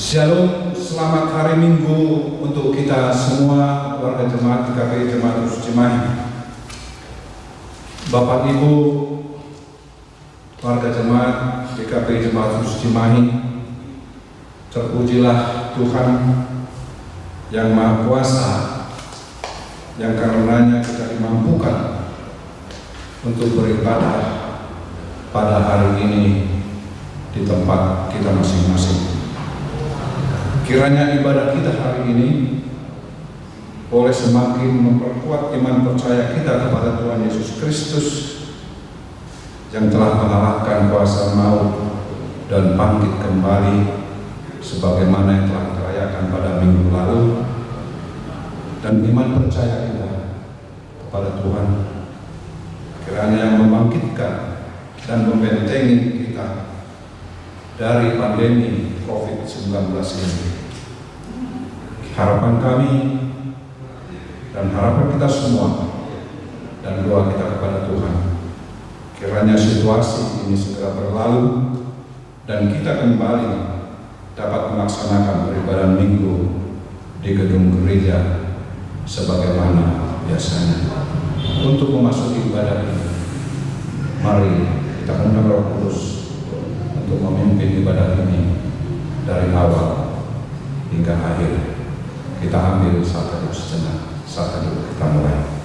Shalom, selamat hari Minggu untuk kita semua warga jemaat GKP Jemaat Yesus Cimahi. Bapak Ibu warga jemaat GKP Jemaat Yesus Cimahi, terpujilah Tuhan yang Maha Kuasa, yang karenanya kita dimampukan untuk beribadah pada hari ini di tempat kita masing-masing. Kiranya ibadah kita hari ini boleh semakin memperkuat iman percaya kita kepada Tuhan Yesus Kristus yang telah mengalahkan kuasa maut dan bangkit kembali sebagaimana yang telah kita rayakan pada minggu lalu, dan iman percaya kita kepada Tuhan kiranya yang membangkitkan dan membentengi kita dari pandemi COVID-19 ini. Harapan kami dan harapan kita semua dan doa kita kepada Tuhan, kiranya situasi ini segera berlalu dan kita kembali dapat melaksanakan beribadah minggu di gedung gereja sebagaimana biasanya. Untuk memasuki ibadah ini, mari kita undang Roh Kudus untuk memimpin ibadah ini dari awal hingga akhir. Kita ambil saat teduh sejenak, saat teduh kita mulai.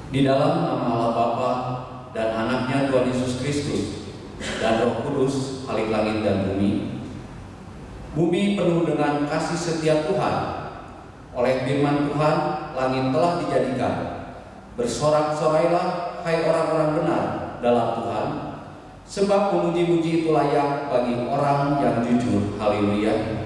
Di dalam nama Allah Bapa dan Anaknya Tuhan Yesus Kristus dan Roh Kudus, Khalik langit dan bumi. Bumi penuh dengan kasih setia Tuhan. Oleh firman Tuhan, langit telah dijadikan. Bersorak-sorailah, hai orang-orang benar dalam Tuhan, sebab memuji-muji itu layak bagi orang yang jujur. Haleluya.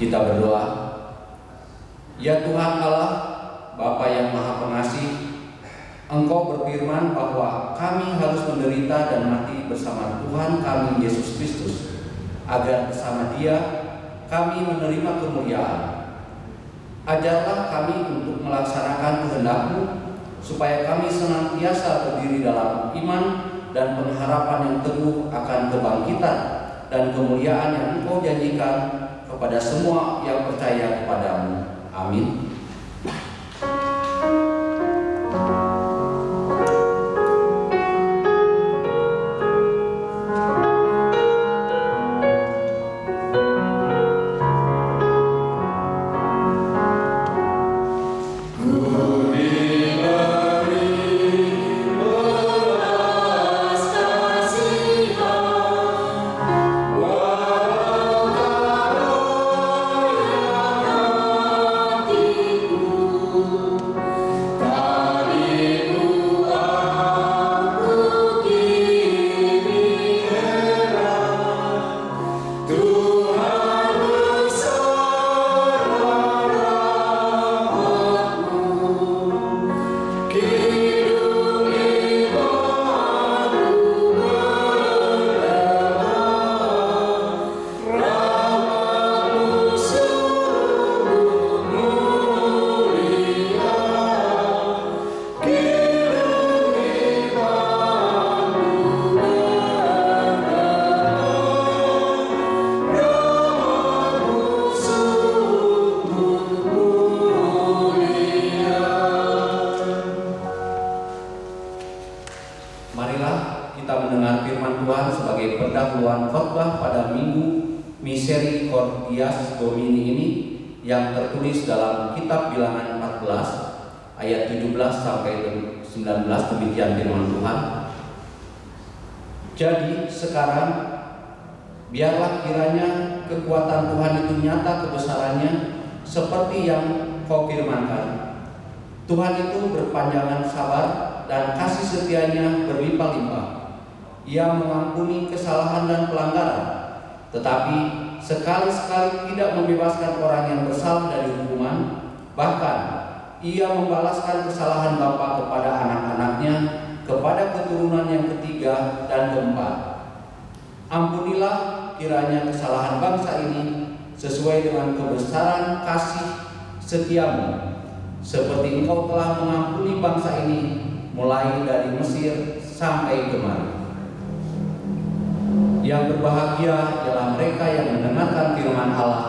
Kita berdoa. Ya Tuhan Allah, Bapa yang Maha Pengasih, Engkau berfirman bahwa kami harus menderita dan mati bersama Tuhan kami Yesus Kristus, agar bersama Dia kami menerima kemuliaan. Ajarlah kami untuk melaksanakan kehendak-Mu, supaya kami senantiasa berdiri dalam iman dan pengharapan yang teguh akan kebangkitan dan kemuliaan yang Engkau janjikan kepada semua yang percaya kepadamu. Amin. Marilah kita mendengar firman Tuhan sebagai pendahuluan khotbah pada Minggu Misericordias Domini ini yang tertulis dalam kitab Bilangan 14 ayat 17 sampai 19. Demikian firman Tuhan. Jadi sekarang biarlah kiranya kekuatan Tuhan itu nyata kebesarannya seperti yang Kau firmankan. Tuhan itu berpanjangan sabar dan kasih setianya berlimpah-limpah. Ia mengampuni kesalahan dan pelanggaran, tetapi sekali-sekali tidak membebaskan orang yang bersalah dari hukuman. Bahkan ia membalaskan kesalahan bapa kepada anak-anaknya, kepada keturunan yang ketiga dan keempat. Ampunilah kiranya kesalahan bangsa ini sesuai dengan kebesaran kasih setiamu, seperti Engkau telah mengampuni bangsa ini mulai dari Mesir sampai kemari. Yang berbahagia ialah mereka yang mendengarkan firman Allah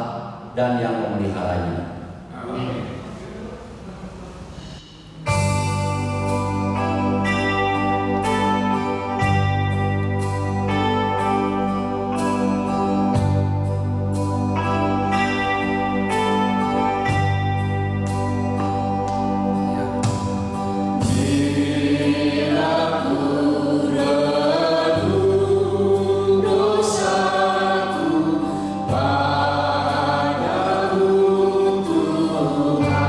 dan yang memeliharanya. Amin. Padamu Tuhan.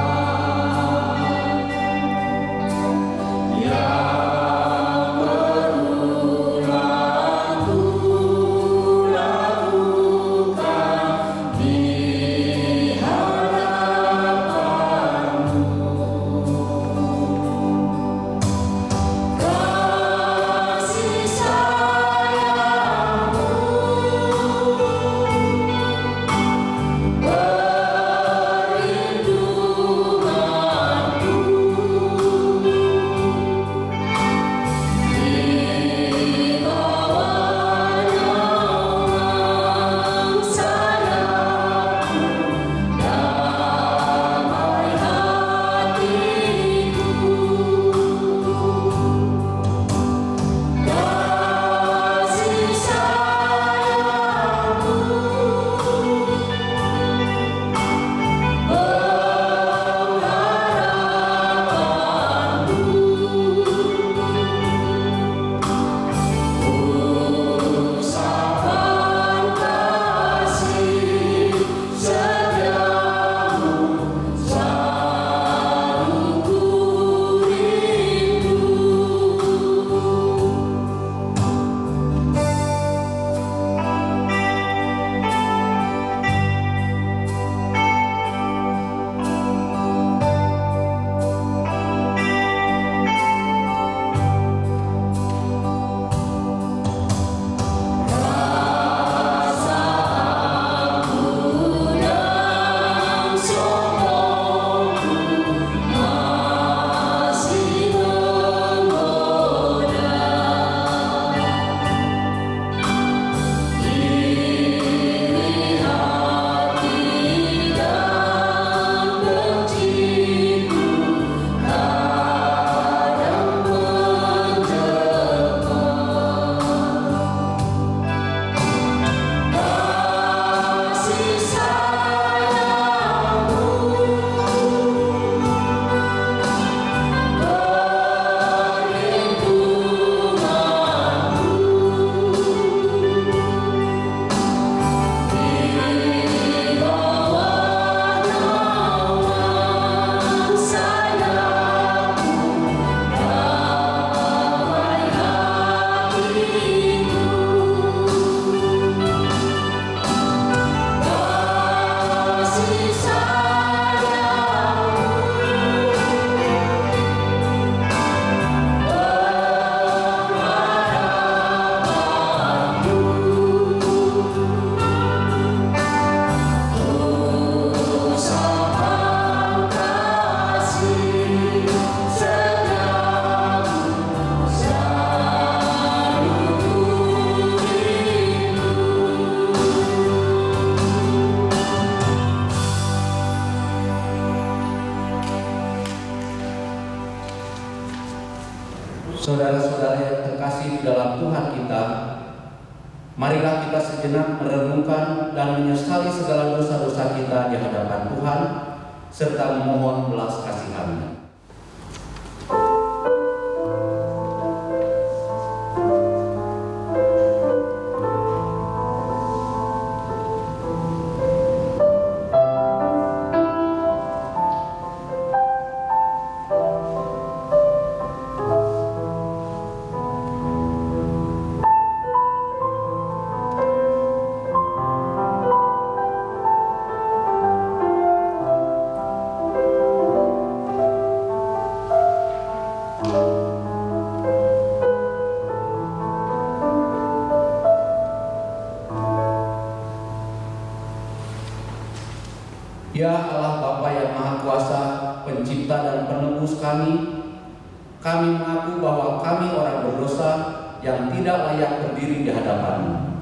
Saudara-saudara yang terkasih di dalam Tuhan kita, marilah kita sejenak merenungkan dan menyesali segala dosa-dosa kita di hadapan Tuhan, serta memohon belas kasihan-Nya. Ya Allah Bapa yang Maha Kuasa, Pencipta dan Penebus kami mengaku bahwa kami orang berdosa yang tidak layak berdiri di hadapan-Mu.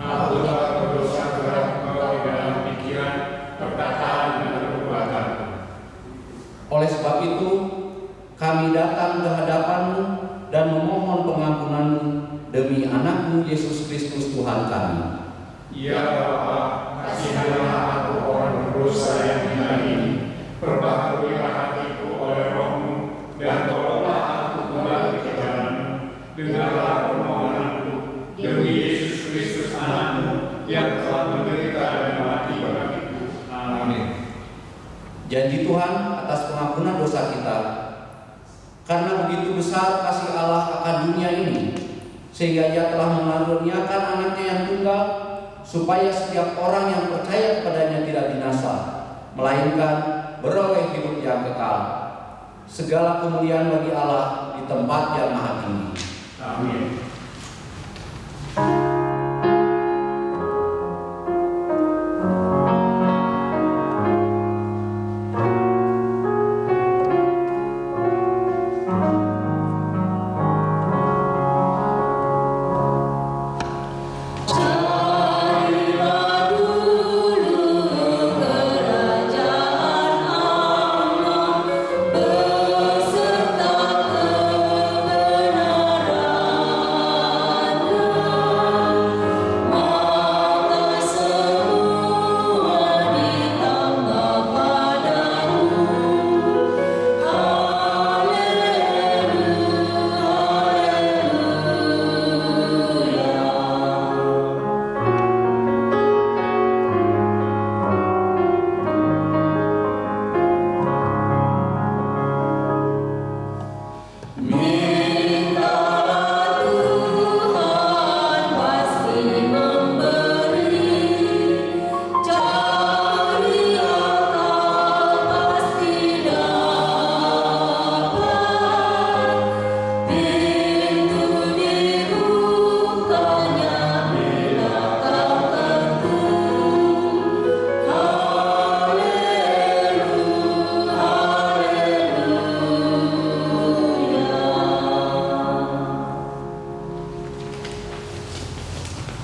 Aku telah berdosa kepada Engkau di dalam pikiran, perkataan, dan perbuatan. Oleh sebab itu, kami datang ke hadapan-Mu dan memohon pengampunan-Mu demi Anak-Mu Yesus Kristus Tuhan kami. Ya Bapa, kasihanlah aku orang berdosa yang hina ini. Perbaharuilah hatiku oleh Roh-Mu, dan tolonglah aku kembali ke jalan-Mu. Dengarlah permohonanku demi Yesus Kristus Anak-Mu yang telah menderita dan mati bagiku. Amin. Janji Tuhan atas pengampunan dosa kita. Karena begitu besar kasih Allah akan dunia ini, sehingga Ia telah mengaruniakan Anaknya yang tunggal, supaya setiap orang yang percaya kepadanya tidak binasa, melainkan beroleh hidup yang kekal. Segala kemuliaan bagi Allah di tempat yang maha tinggi. Amin.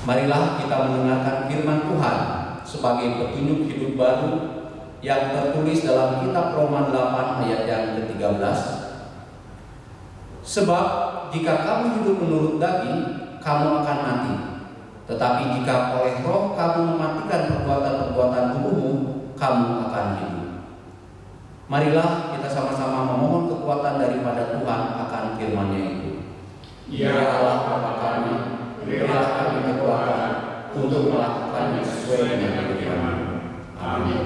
Marilah kita mendengarkan firman Tuhan sebagai petunjuk hidup baru yang tertulis dalam kitab Roma 8 ayat yang ke-13. Sebab jika kamu hidup menurut daging, kamu akan mati. Tetapi jika oleh Roh kamu mematikan perbuatan-perbuatan tubuhmu, kamu akan hidup. Marilah kita sama-sama memohon kekuatan daripada Tuhan akan firman-Nya itu. Ya Allah Bapa kami, berilah kami kekuatan untuk melakukannya sesuai dengan firman-Mu. Amin.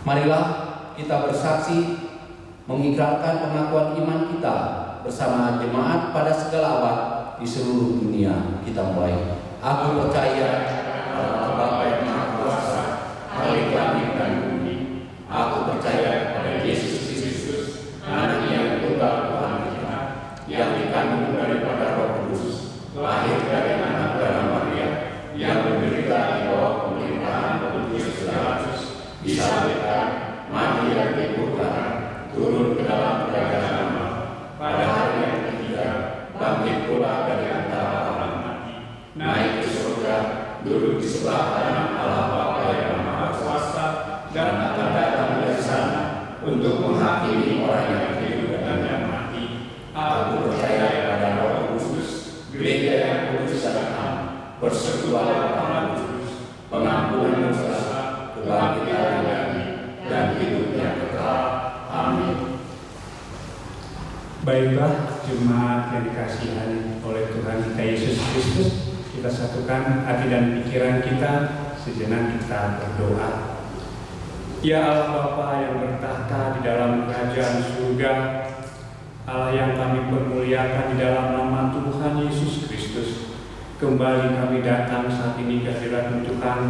Marilah kita bersaksi mengikrarkan pengakuan iman kita bersama jemaat pada segala abad di seluruh dunia. Kita mulai. Aku percaya pada Bapa yang Maha Kuasa, Khalik langit dan bumi. Aku percaya pada Yesus Kristus, Anak yang tunggal Tuhan kita, yang dikandung daripada Roh Kudus, lahir dari anak darah Maria, yang menderita di bawah pemerintahan Pontius Pilatus, disalibkan, mati dan dikuburkan, turun ke dalam kerajaan Allah, pada hari yang ketiga bangkit pula dari antara orang mati, naik ke surga, duduk di sebelah kanan Allah Bapa yang Maha Kuasa, dan akan datang dari sana untuk menghakimi orang yang hidup dan yang mati. Aku percaya pada Roh Kudus, gereja yang kudus dan am, persekutuan orang kudus, pengampunan dosa, kebangkitan dari dan hidup yang kekal. Amin. Baiklah jemaat yang dikasihi oleh Tuhan kita Yesus Kristus, kita satukan hati dan pikiran kita, sejenak kita berdoa. Ya Allah Bapa yang bertahta di dalam kerajaan surga, Allah yang kami permuliakan di dalam nama Tuhan Yesus Kristus, kembali kami datang saat ini ke hadirat Tuhan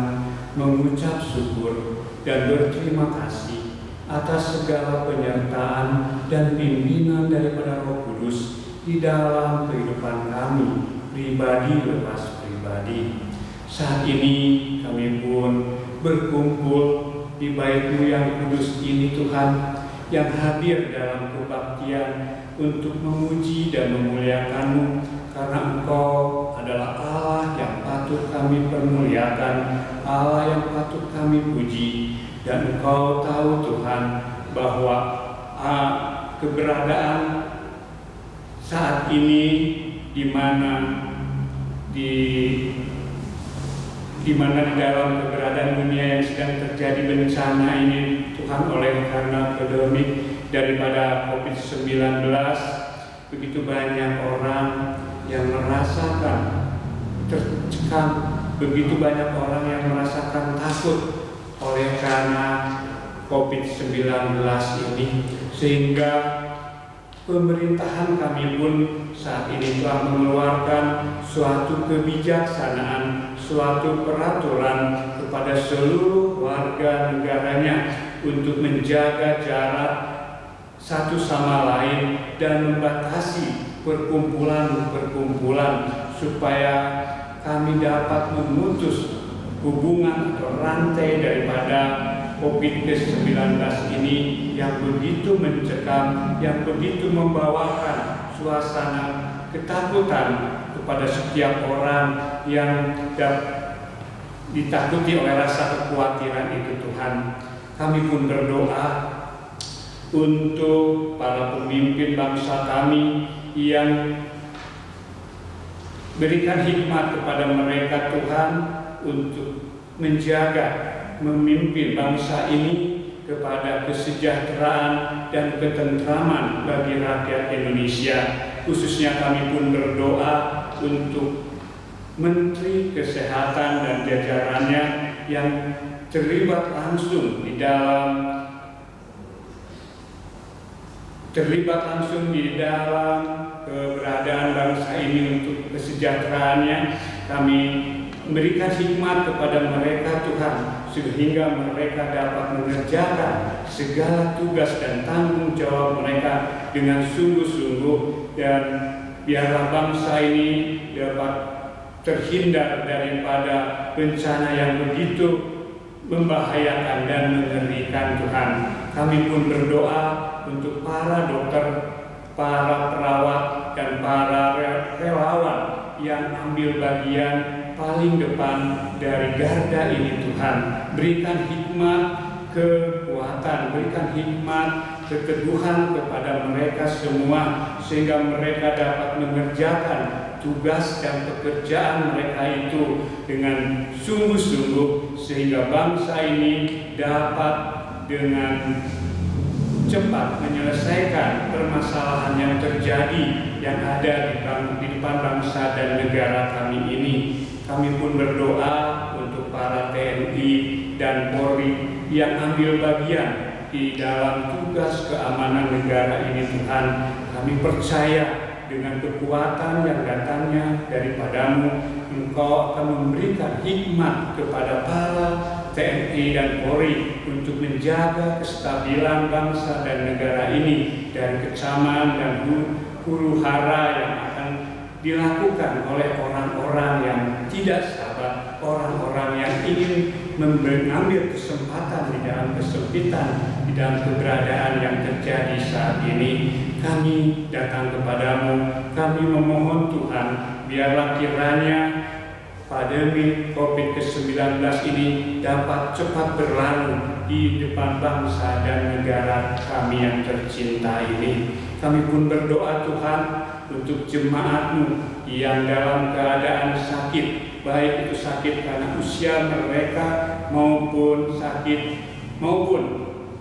mengucap syukur dan berterima kasih atas segala penyertaan dan pimpinan daripada Roh Kudus di dalam kehidupan kami, pribadi lepas pribadi. Saat ini kami pun berkumpul di bait-Mu yang kudus ini Tuhan, yang hadir dalam kebaktian untuk memuji dan memuliakan-Mu, karena Engkau adalah Allah yang patut kami permuliakan, Allah yang patut kami puji. Dan Engkau tahu Tuhan bahwa keberadaan saat ini di mana di dalam keberadaan dunia yang sedang terjadi bencana ini Tuhan, oleh karena pandemi daripada COVID-19, begitu banyak orang yang merasakan tercekam, begitu banyak orang yang merasakan takut oleh karena COVID-19 ini, sehingga pemerintahan kami pun saat ini telah mengeluarkan suatu kebijaksanaan, suatu peraturan kepada seluruh warga negaranya untuk menjaga jarak satu sama lain dan membatasi perkumpulan-perkumpulan supaya kami dapat memutus hubungan atau rantai daripada COVID-19 ini yang begitu mencekam, yang begitu membawakan suasana ketakutan kepada setiap orang yang ditakuti oleh rasa kekhawatiran itu Tuhan. Kami pun berdoa untuk para pemimpin bangsa kami yang berikan hikmat kepada mereka Tuhan untuk menjaga, memimpin bangsa ini kepada kesejahteraan dan ketentraman bagi rakyat Indonesia. Khususnya kami pun berdoa untuk Menteri Kesehatan dan jajarannya yang terlibat langsung di dalam keberadaan bangsa ini untuk kesejahteraannya. Kami memberikan hikmat kepada mereka Tuhan, sehingga mereka dapat mengerjakan segala tugas dan tanggung jawab mereka dengan sungguh-sungguh, dan biarlah bangsa ini dapat terhindar daripada bencana yang begitu membahayakan dan mengerikan Tuhan. Kami pun berdoa untuk para dokter, para perawat, dan para relawan yang ambil bagian paling depan dari garda ini Tuhan. Berikan hikmat, kekuatan, berikan hikmat, keteguhan kepada mereka semua, sehingga mereka dapat mengerjakan tugas dan pekerjaan mereka itu dengan sungguh-sungguh, sehingga bangsa ini dapat dengan cepat menyelesaikan permasalahan yang terjadi yang ada di depan bangsa dan negara kami ini. Kami pun berdoa untuk para TNI, dan Polri yang ambil bagian di dalam tugas keamanan negara ini Tuhan. Kami percaya dengan kekuatan yang datangnya daripadamu, Engkau akan memberikan hikmat kepada para TNI dan Polri untuk menjaga kestabilan bangsa dan negara ini dari kecaman dan huru-hara yang akan dilakukan oleh orang-orang yang tidak sabar, orang-orang yang ingin mengambil kesempatan di dalam kesempitan, di dalam keberadaan yang terjadi saat ini. Kami datang kepadamu, kami memohon Tuhan, biarlah kiranya pandemi COVID-19 ini dapat cepat berlalu di depan bangsa dan negara kami yang tercinta ini. Kami pun berdoa Tuhan untuk jemaat-Mu yang dalam keadaan sakit, baik itu sakit karena usia mereka maupun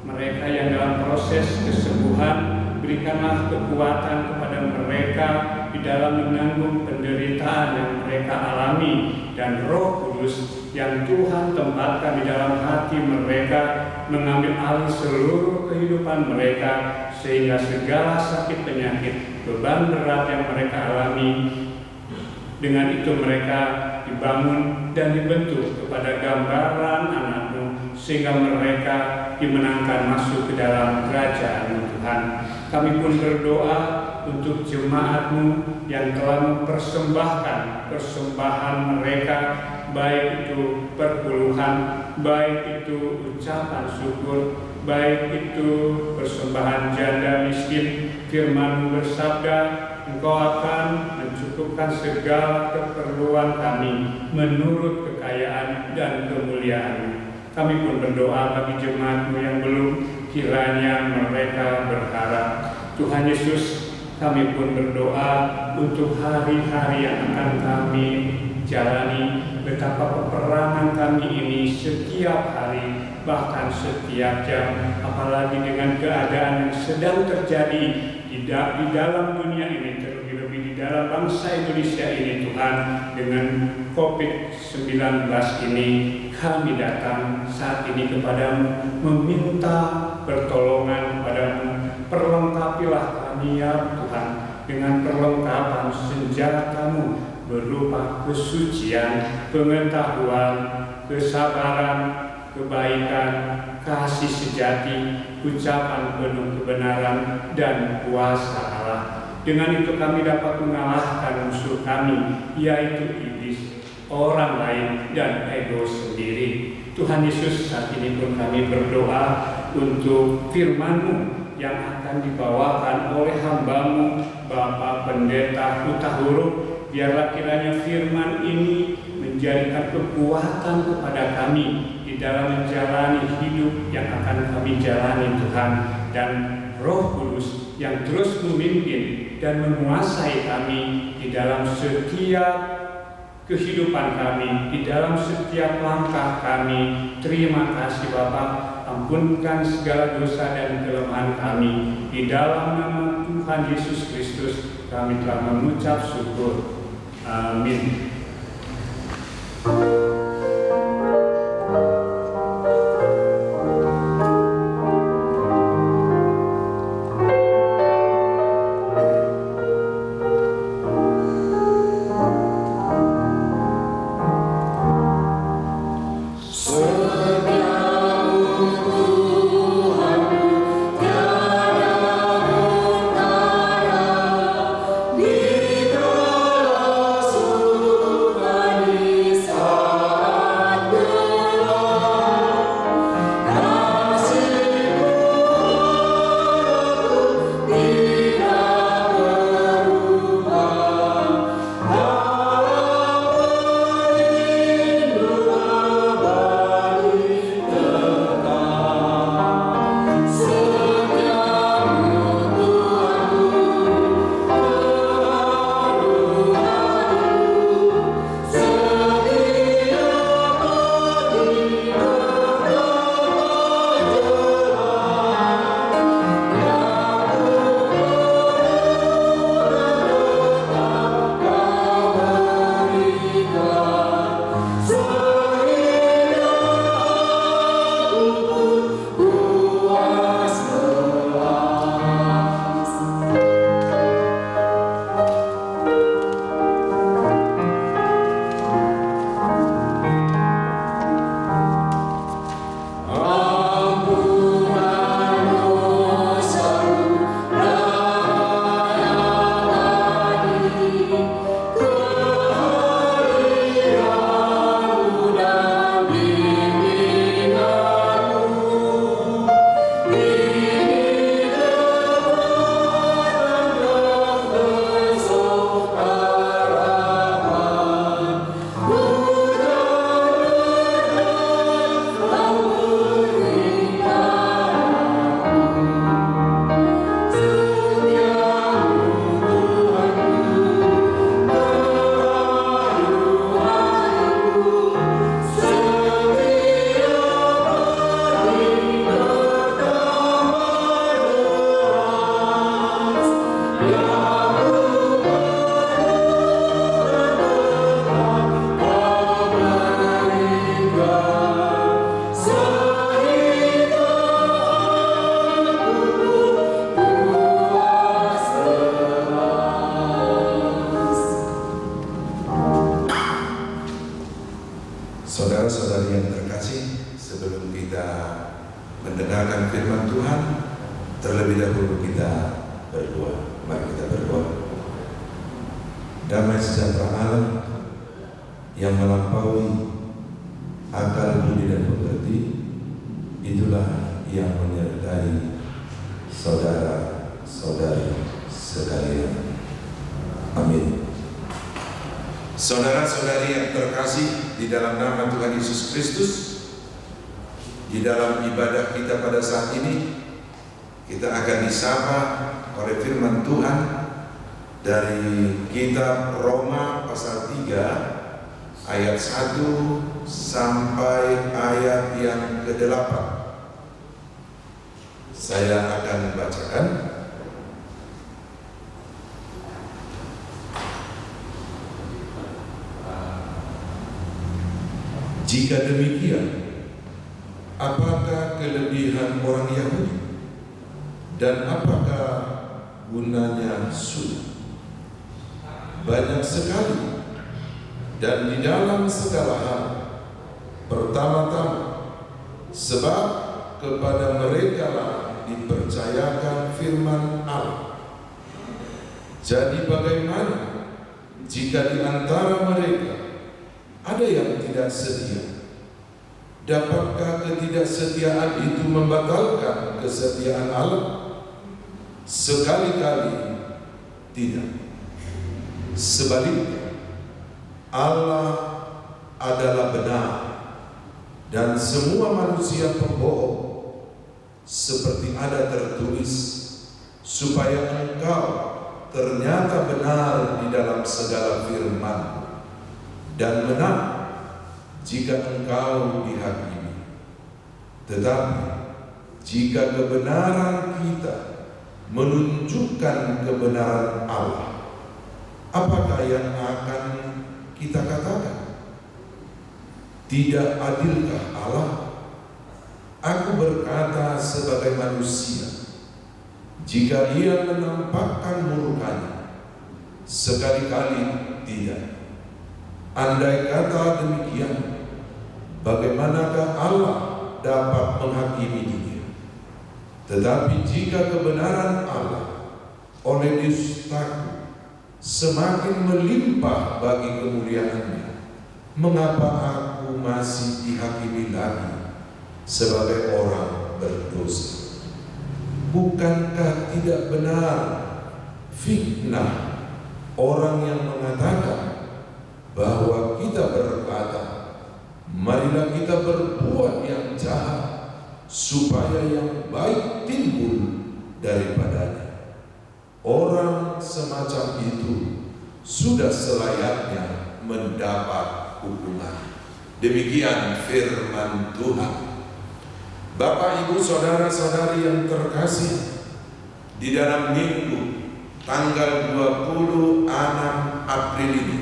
mereka yang dalam proses kesembuhan. Berikanlah kekuatan kepada mereka di dalam menanggung penderitaan yang mereka alami, dan Roh Kudus yang Tuhan tempatkan di dalam hati mereka mengambil alih seluruh kehidupan mereka, sehingga segala sakit penyakit, beban berat yang mereka alami, dengan itu mereka dibangun dan dibentuk kepada gambaran anak-Mu, sehingga mereka dimenangkan masuk ke dalam kerajaan Tuhan. Kami pun berdoa untuk jemaat-Mu yang telah mempersembahkan persembahan mereka, baik itu perpuluhan, baik itu ucapan syukur, baik itu persembahan janda miskin. Firman-Mu bersabda, Engkau akan mencukupkan segala keperluan kami menurut kekayaan dan kemuliaan-Mu. Kami pun berdoa bagi jemaat-Mu yang belum, kiranya mereka berharap. Tuhan Yesus, kami pun berdoa untuk hari-hari yang akan kami jalani, betapa peperangan kami ini setiap hari, bahkan setiap jam, apalagi dengan keadaan yang sedang terjadi di dalam dunia ini, terlebih-lebih di dalam bangsa Indonesia ini Tuhan. Dengan COVID-19 ini, kami datang saat ini kepadamu, meminta pertolongan kepadamu. Perlengkapilah kami ya Tuhan dengan perlengkapan senjata-Mu berupa kesucian, pengetahuan, kesabaran, kebaikan, kasih sejati, ucapan penuh kebenaran, dan kuasa Allah. Dengan itu kami dapat mengalahkan musuh kami, yaitu iblis, orang lain, dan ego sendiri. Tuhan Yesus, saat ini pun kami berdoa untuk firman-Mu yang akan dibawakan oleh hamba-Mu, Bapak Pendeta Huta Huruf. Biarlah kiranya firman ini menjadikan kekuatan kepada kami di dalam menjalani hidup yang akan kami jalani Tuhan. Dan Roh Kudus yang terus memimpin dan menguasai kami di dalam setiap kehidupan kami, di dalam setiap langkah kami. Terima kasih Bapa, ampunkan segala dosa dan kelemahan kami. Di dalam nama Tuhan Yesus Kristus kami telah mengucap syukur. Amin. Di dalam surga kita mendengarkan firman Tuhan, terlebih dahulu kita berdoa. Mari kita berdoa. Damai sejahtera Allah yang melampaui akal budi dan pengerti, itulah yang menyertai saudara-saudari sekalian. Amin. Saudara-saudari yang terkasih di dalam nama Tuhan Yesus Kristus, di dalam ibadah kita pada saat ini, kita akan disapa oleh firman Tuhan dari kitab Roma pasal 3 ayat 1 sampai ayat yang ke-8. Saya akan bacakan. Jika demikian, apakah kelebihan orang Yahudi dan apakah gunanya sunnah? Banyak sekali, dan di dalam segala hal. Pertama-tama, sebab kepada mereka lah dipercayakan firman Allah. Jadi bagaimana jika di antara mereka ada yang tidak setia? Dapatkah ketidaksetiaan itu membatalkan kesetiaan Allah? Sekali-kali tidak. Sebaliknya, Allah adalah benar dan semua manusia pembohong, seperti ada tertulis, supaya engkau ternyata benar di dalam segala firman dan benar jika engkau dihakimi. Tetapi jika kebenaran kita menunjukkan kebenaran Allah, apakah yang akan kita katakan? Tidak adilkah Allah? Aku berkata sebagai manusia, jika ia menampakkan murkanya, sekali-kali tidak. Andai kata demikian, bagaimanakah Allah dapat menghakimi dunia? Tetapi jika kebenaran Allah oleh dustaku semakin melimpah bagi kemuliaannya, mengapa aku masih dihakimi lagi sebagai orang berdosa? Bukankah tidak benar fitnah orang yang mengatakan bahwa kita berkata, marilah kita berbuat yang jahat supaya yang baik timbul daripadanya? Orang semacam itu sudah selayaknya mendapat hukuman. Demikian firman Tuhan. Bapak, Ibu, saudara-saudari yang terkasih, di dalam minggu tanggal 26 April ini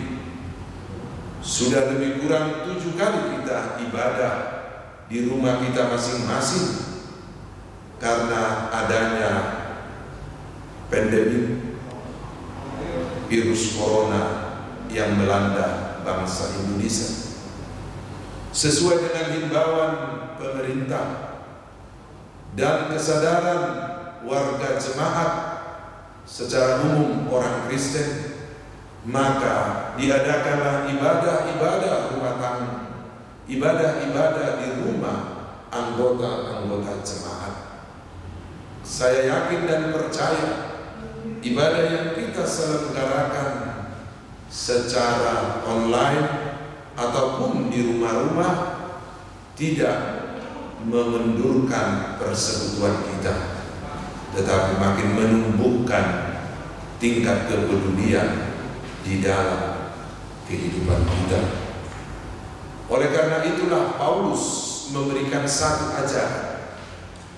sudah lebih kurang 7 kali kita ibadah di rumah kita masing-masing karena adanya pandemi virus corona yang melanda bangsa Indonesia. Sesuai dengan himbauan pemerintah dan kesadaran warga jemaat secara umum orang Kristen, maka diadakanlah ibadah-ibadah rumah tangga, ibadah-ibadah di rumah anggota-anggota jemaat. Saya yakin dan percaya ibadah yang kita selenggarakan secara online ataupun di rumah-rumah tidak mengendurkan persekutuan kita, tetapi makin menumbuhkan tingkat kepedulian di dalam kehidupan kita. Oleh karena itulah Paulus memberikan satu ajaran,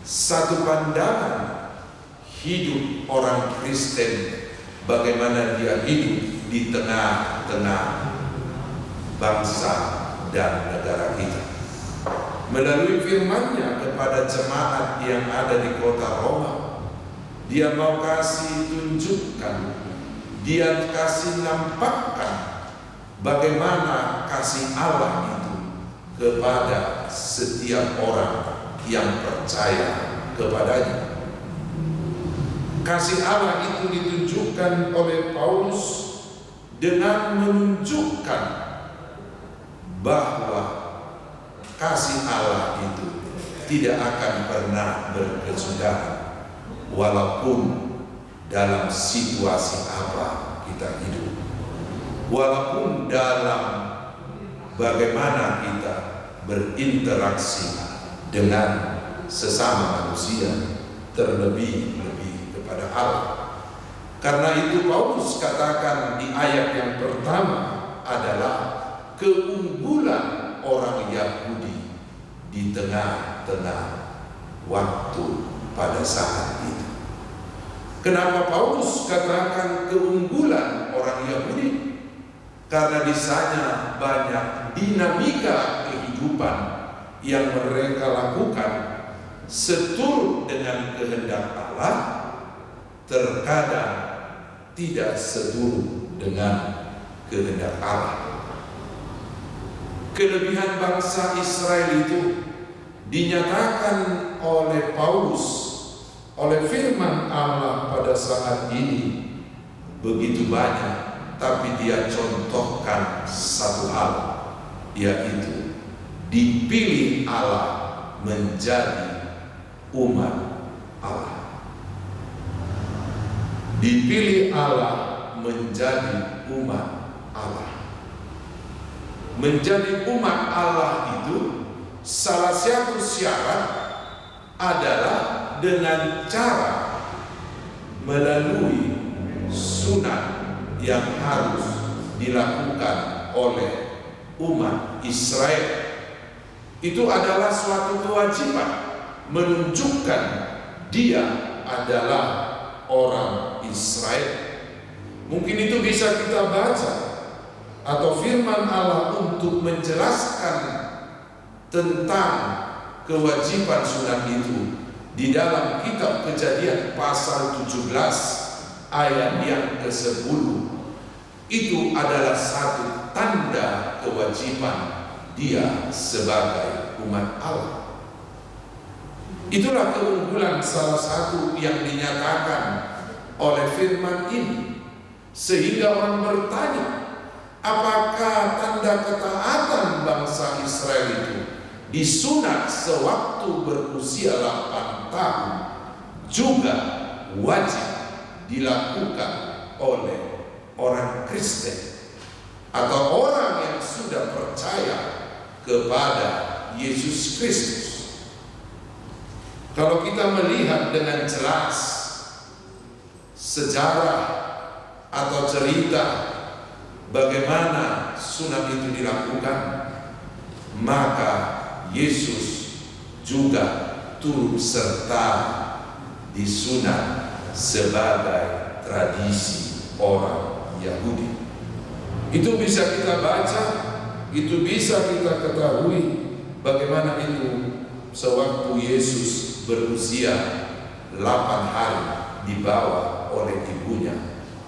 satu pandangan hidup orang Kristen, bagaimana dia hidup di tengah-tengah bangsa dan negara kita. Melalui firman-Nya kepada jemaat yang ada di kota Roma, dia mau kasih tunjukkan, dia kasih nampakkan bagaimana kasih Allah itu kepada setiap orang yang percaya kepadanya. Kasih Allah itu ditunjukkan oleh Paulus dengan menunjukkan bahwa kasih Allah itu tidak akan pernah berkesudahan walaupun dalam situasi apa kita hidup, walaupun dalam bagaimana kita berinteraksi dengan sesama manusia, terlebih kepada Allah. Karena itu Paulus katakan di ayat yang pertama adalah keunggulan orang Yahudi di tengah-tengah waktu pada saat itu. Kenapa Paulus katakan keunggulan orang Yahudi? Karena di sana banyak dinamika kehidupan yang mereka lakukan seturut dengan kehendak Allah, terkadang tidak seturut dengan kehendak Allah. Kelebihan bangsa Israel itu dinyatakan oleh Paulus, oleh firman Allah pada saat ini begitu banyak, tapi dia contohkan satu hal, yaitu dipilih Allah menjadi umat Allah. Dipilih Allah menjadi umat Allah. Menjadi umat Allah itu salah satu syarat adalah dengan cara melalui sunat yang harus dilakukan oleh umat Israel. Itu adalah suatu kewajiban menunjukkan dia adalah orang Israel. Mungkin itu bisa kita baca atau firman Allah untuk menjelaskan tentang kewajiban sunat itu di dalam kitab Kejadian pasal 17 ayat yang ke-10. Itu adalah satu tanda kewajiban dia sebagai umat Allah. Itulah keunggulan salah satu yang dinyatakan oleh firman ini, sehingga orang bertanya, apakah tanda ketaatan bangsa Israel itu disunat sewaktu berusia 8 tahun juga wajib dilakukan oleh orang Kristen atau orang yang sudah percaya kepada Yesus Kristus. Kalau kita melihat dengan jelas sejarah atau cerita bagaimana sunat itu dilakukan, maka Yesus juga turut serta disunat sebagai tradisi orang Yahudi. Itu bisa kita baca, itu bisa kita ketahui bagaimana itu sewaktu Yesus berusia 8 hari dibawa oleh ibunya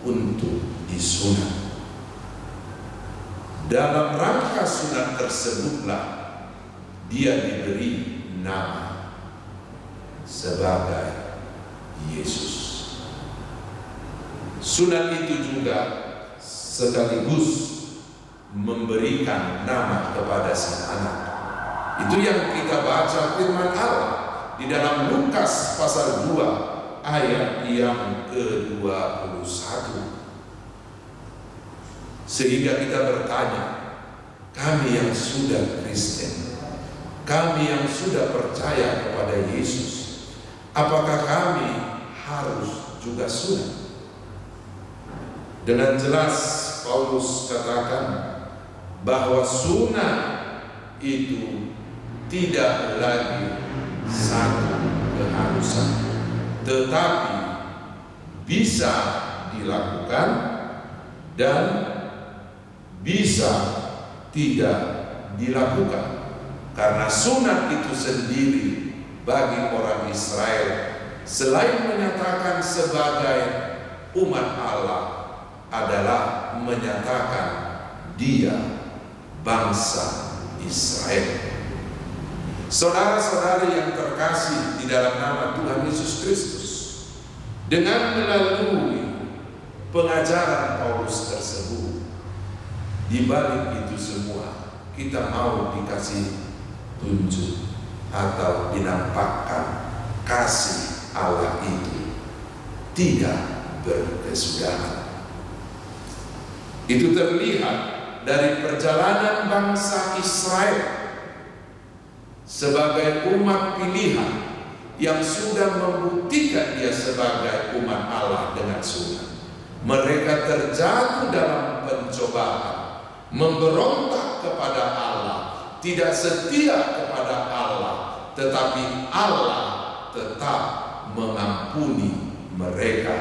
untuk disunat. Dalam rangka sunat tersebutlah dia diberi nama sebagai Yesus. Sunat itu juga sekaligus memberikan nama kepada sang anak. Itu yang kita baca firman Allah di dalam Lukas pasal 2 ayat yang ke-21. Sehingga kita bertanya, kami yang sudah Kristen, kami yang sudah percaya kepada Yesus, apakah kami harus juga sunat? Dengan jelas Paulus katakan bahwa sunat itu tidak lagi satu keharusan, tetapi bisa dilakukan dan bisa tidak dilakukan. Karena sunat itu sendiri bagi orang Israel, selain menyatakan sebagai umat Allah, adalah menyatakan dia bangsa Israel. Saudara-saudari yang terkasih kasih di dalam nama Tuhan Yesus Kristus, dengan melalui pengajaran Paulus tersebut, di balik itu semua kita mau dikasih tunjuk atau dinampakkan kasih Allah itu tidak berkesudahan. Itu terlihat dari perjalanan bangsa Israel sebagai umat pilihan yang sudah membuktikan dia sebagai umat Allah dengan sunat. Mereka terjatuh dalam pencobaan, memberontak kepada Allah, tidak setia kepada Allah, tetapi Allah tetap mengampuni mereka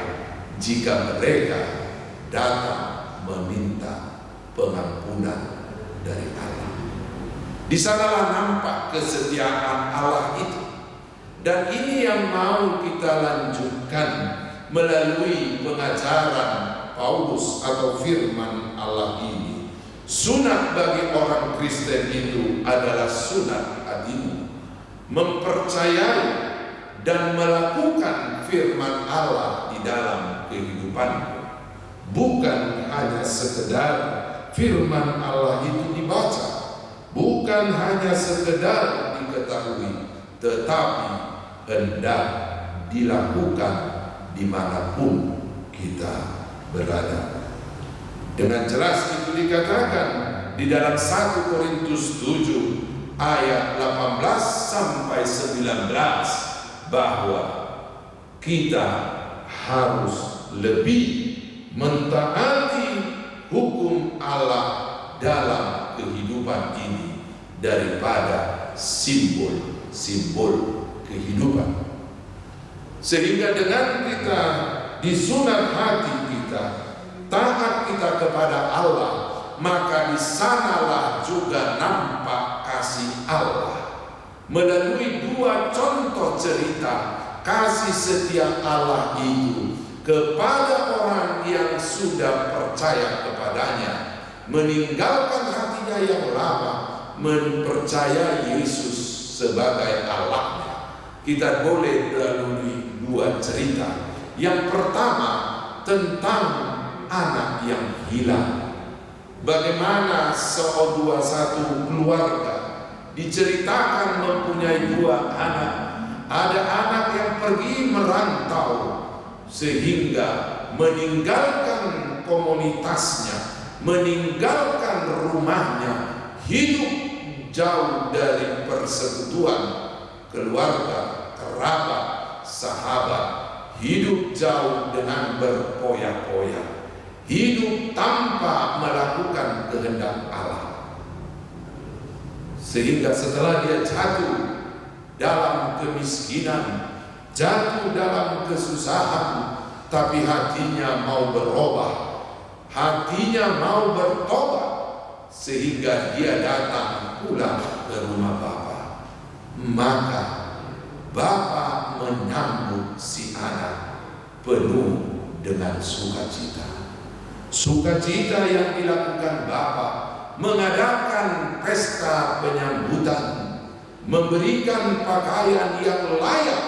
jika mereka datang meminta pengampunan dari Allah. Di sanalah nampak kesetiaan Allah itu. Dan ini yang mau kita lanjutkan melalui pengajaran Paulus atau firman Allah ini. Sunat bagi orang Kristen itu adalah sunat adimu, mempercayai dan melakukan firman Allah di dalam kehidupanmu. Bukan hanya sekedar firman Allah itu dibaca, bukan hanya sekedar diketahui, tetapi hendak dilakukan dimanapun kita berada. Dengan jelas itu dikatakan di dalam 1 Korintus 7 ayat 18 sampai 19 bahwa kita harus lebih mentaati hukum Allah dalam kehidupan ini daripada simbol-simbol kehidupan. Sehingga dengan kita disunat hati kita, taat kita kepada Allah, maka di sanalah juga nampak kasih Allah. Melalui dua contoh cerita kasih setia Allah itu kepada orang yang sudah percaya kepadanya, meninggalkan hatinya yang lama, mempercayai Yesus sebagai Allahnya. Kita boleh melalui dua cerita. Yang pertama tentang anak yang hilang. Bagaimana satu keluarga diceritakan mempunyai dua anak. Ada anak yang pergi merantau sehingga meninggalkan komunitasnya, meninggalkan rumahnya, hidup jauh dari persekutuan keluarga, kerabat, sahabat, hidup jauh dengan berpoya-poya, hidup tanpa melakukan kehendak Allah. Sehingga setelah dia jatuh dalam kemiskinan, jatuh dalam kesusahan, tapi hatinya mau berubah, hatinya mau bertobat, sehingga dia datang pulang ke rumah Bapa. Maka Bapa menyambut si anak penuh dengan sukacita. Sukacita yang dilakukan Bapa, mengadakan pesta penyambutan, memberikan pakaian yang layak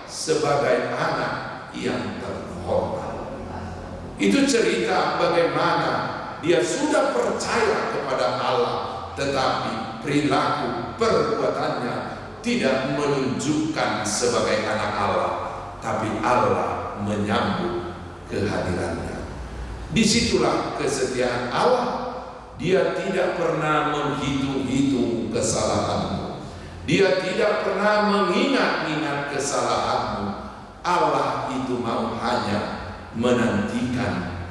sebagai anak yang terhormat. Itu cerita bagaimana dia sudah percaya kepada Allah, tetapi perilaku perbuatannya tidak menunjukkan sebagai anak Allah, tapi Allah menyambut kehadirannya. Disitulah kesetiaan Allah. Dia tidak pernah menghitung-hitung kesalahanmu. Dia tidak pernah mengingat-ingat kesalahanmu. Allah itu mau hanya menantikan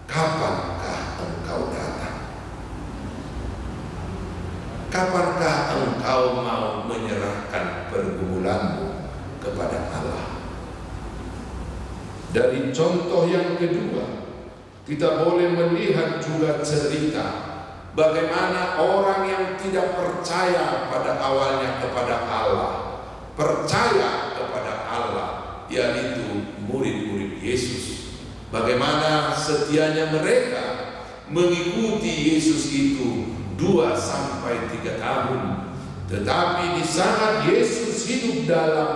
kapankah engkau datang. Kapankah engkau mau menyerahkan pergumulanmu kepada Allah? Dari contoh yang kedua, kita boleh melihat juga cerita bagaimana orang yang tidak percaya pada awalnya kepada Allah, percaya kepada Allah, yaitu murid-murid Yesus. Bagaimana setianya mereka mengikuti Yesus itu 2 sampai 3 tahun. Tetapi di saat Yesus hidup dalam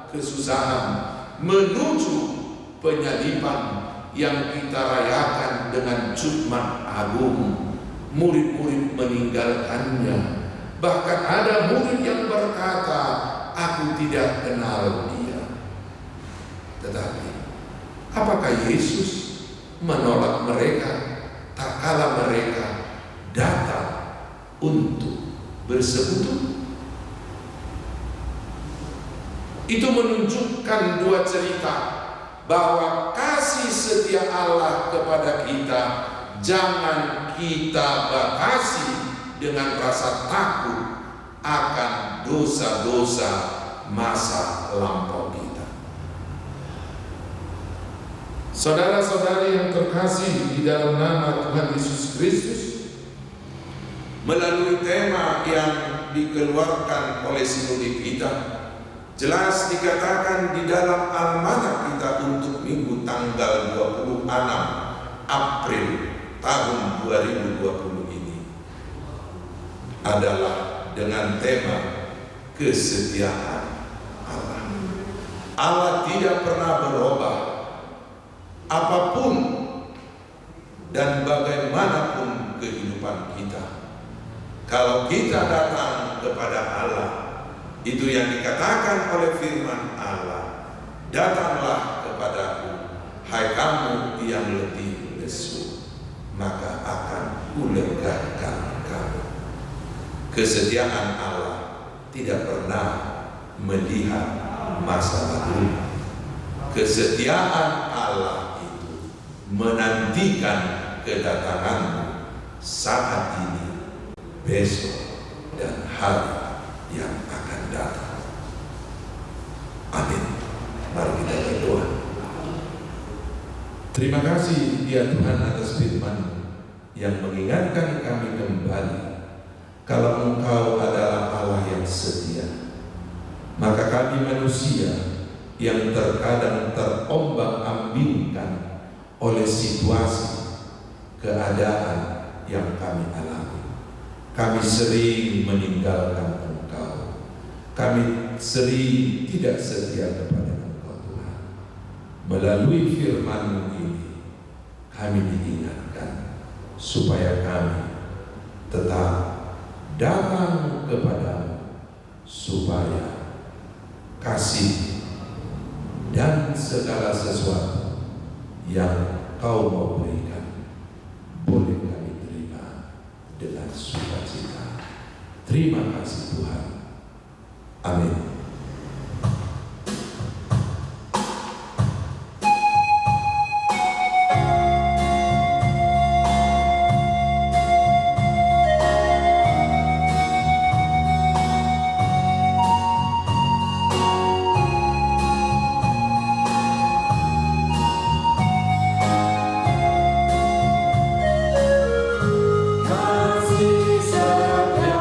kesusahan menuju penyaliban yang kita rayakan dengan Jumat Agung, murid-murid meninggalkannya. Bahkan ada murid yang berkata, "Aku tidak kenal dia." Tetapi apakah Yesus menolak mereka tak kala mereka datang untuk bersekutu? Itu menunjukkan dua cerita, bahwa kasih setia Allah kepada kita jangan kita batasi dengan rasa takut akan dosa-dosa masa lampau kita. Saudara-saudari yang terkasih di dalam nama Tuhan Yesus Kristus, melalui tema yang dikeluarkan oleh sinode kita, jelas dikatakan di dalam almanak kita untuk minggu tanggal 26 April tahun 2020 ini adalah dengan tema kesetiaan Allah. Allah tidak pernah berubah apapun dan bagaimanapun kehidupan kita. Kalau kita datang kepada Allah, itu yang dikatakan oleh firman Allah, "Datanglah kepadaku, hai kamu yang letih lesu, maka akan kulegakan kamu." Kesetiaan Allah tidak pernah melihat masa lalu. Kesetiaan Allah itu menantikan kedatanganmu saat ini, besok, dan hari yang akan datang. Amin. Mari kita berdoa. Terima kasih ya Tuhan atas firman-Mu yang mengingatkan kami kembali kalau Engkau adalah Allah yang setia. Maka kami manusia yang terkadang terombang-ambingkan oleh situasi, keadaan yang kami alami. Kami sering meninggalkan Engkau. Kami sering tidak setia kepada Engkau Tuhan. Melalui firman-Mu ini kami diingatkan supaya kami tetap datang kepadamu, supaya kasih dan segala sesuatu yang Kau mau berikan boleh kami terima dengan sukacita. Terima kasih Tuhan. Amin. Kasih setiamu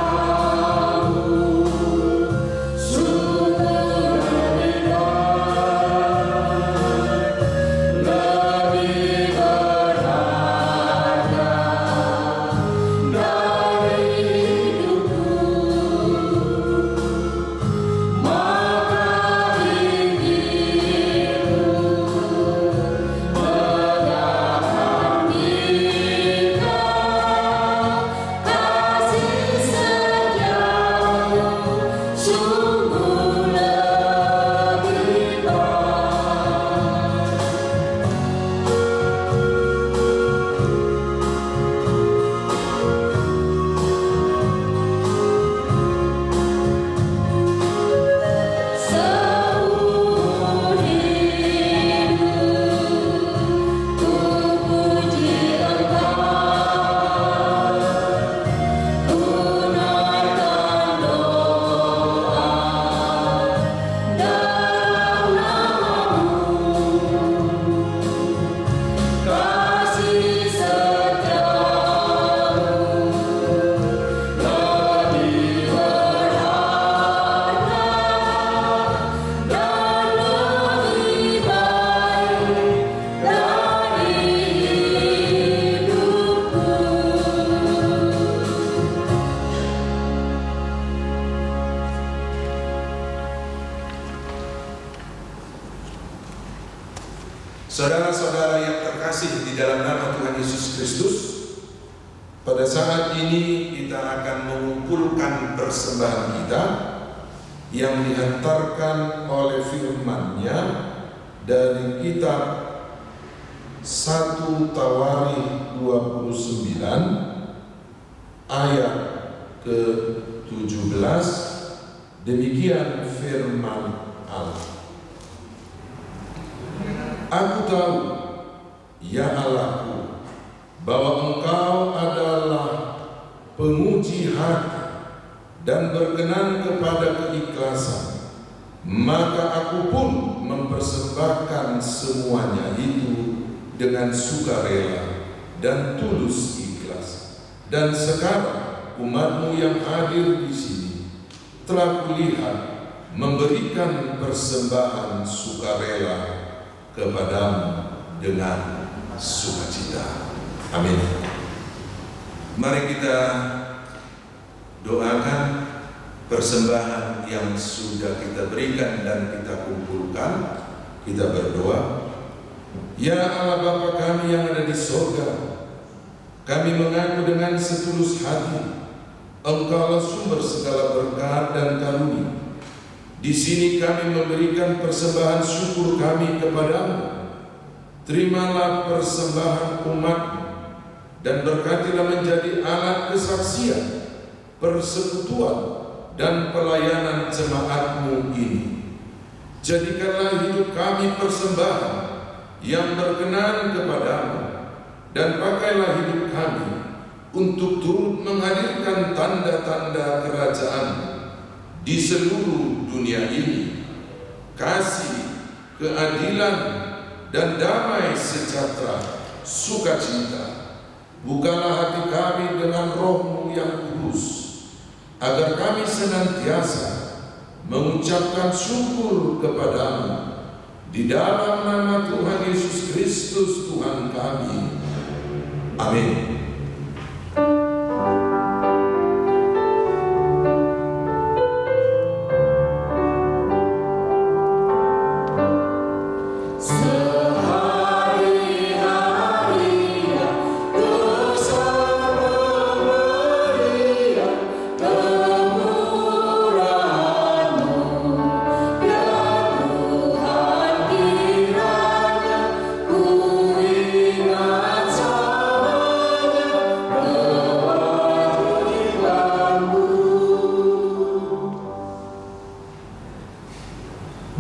Saudara-saudara yang terkasih di dalam nama Tuhan Yesus Kristus, pada saat ini kita akan mengumpulkan persembahan kita yang dihantarkan oleh firman-Nya dari kitab 1 Tawarikh 29 ayat ke-17. Demikian firman Allah. Aku tahu, ya Allahku, bahwa Engkau adalah penguji hati dan berkenan kepada keikhlasan, maka aku pun mempersembahkan semuanya itu dengan sukarela dan tulus ikhlas. Dan sekarang umatmu yang hadir di sini telah kulihat memberikan persembahan sukarela kepadamu dengan sukacita. Amin. Mari kita doakan persembahan yang sudah kita berikan dan kita kumpulkan. Kita berdoa. Ya Allah Bapa kami yang ada di sorga, kami mengaku dengan setulus hati Engkaulah sumber segala berkat dan karunia. Di sini kami memberikan persembahan syukur kami kepadamu. Terimalah persembahan umat-Mu dan berkatilah menjadi alat kesaksian, persekutuan dan pelayanan jemaat-Mu ini. Jadikanlah hidup kami persembahan yang berkenan kepadamu, dan pakailah hidup kami untuk turut menghadirkan tanda-tanda kerajaan-Mu di seluruh dunia ini. Kasih, keadilan, dan damai sejahtera, sukacita. Bukalah hati kami dengan Roh-Mu yang kudus, agar kami senantiasa mengucapkan syukur kepadamu. Di dalam nama Tuhan Yesus Kristus Tuhan kami. Amin.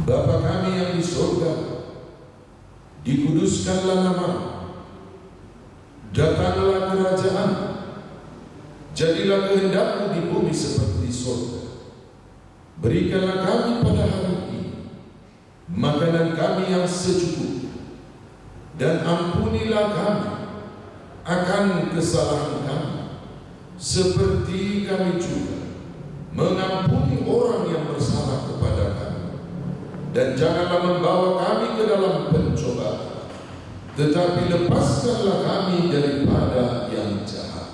Bapa kami yang di surga, dikuduskanlah nama-Mu, datanglah kerajaan-Mu, jadilah kehendak-Mu di bumi seperti di surga. Berikanlah kami pada hari ini makanan kami yang secukupnya, dan ampunilah kami akan kesalahan kami, seperti kami juga mengampuni orang yang bersalah kepada kami. Dan janganlah membawa kami ke dalam pencobaan, tetapi lepaskanlah kami daripada yang jahat.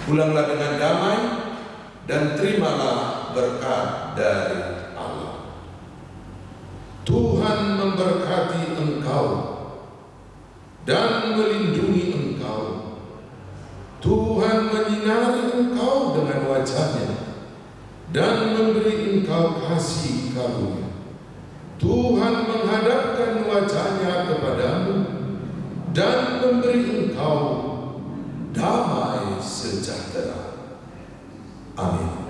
Pulanglah dengan damai dan terimalah berkat dari Allah. Tuhan memberkati engkau dan melindungi engkau. Tuhan menyinari engkau dengan wajah-Nya dan memberi engkau kasih karunia. Tuhan menghadapkan wajah-Nya kepadamu dan memberi engkau damai sejahtera. Amin.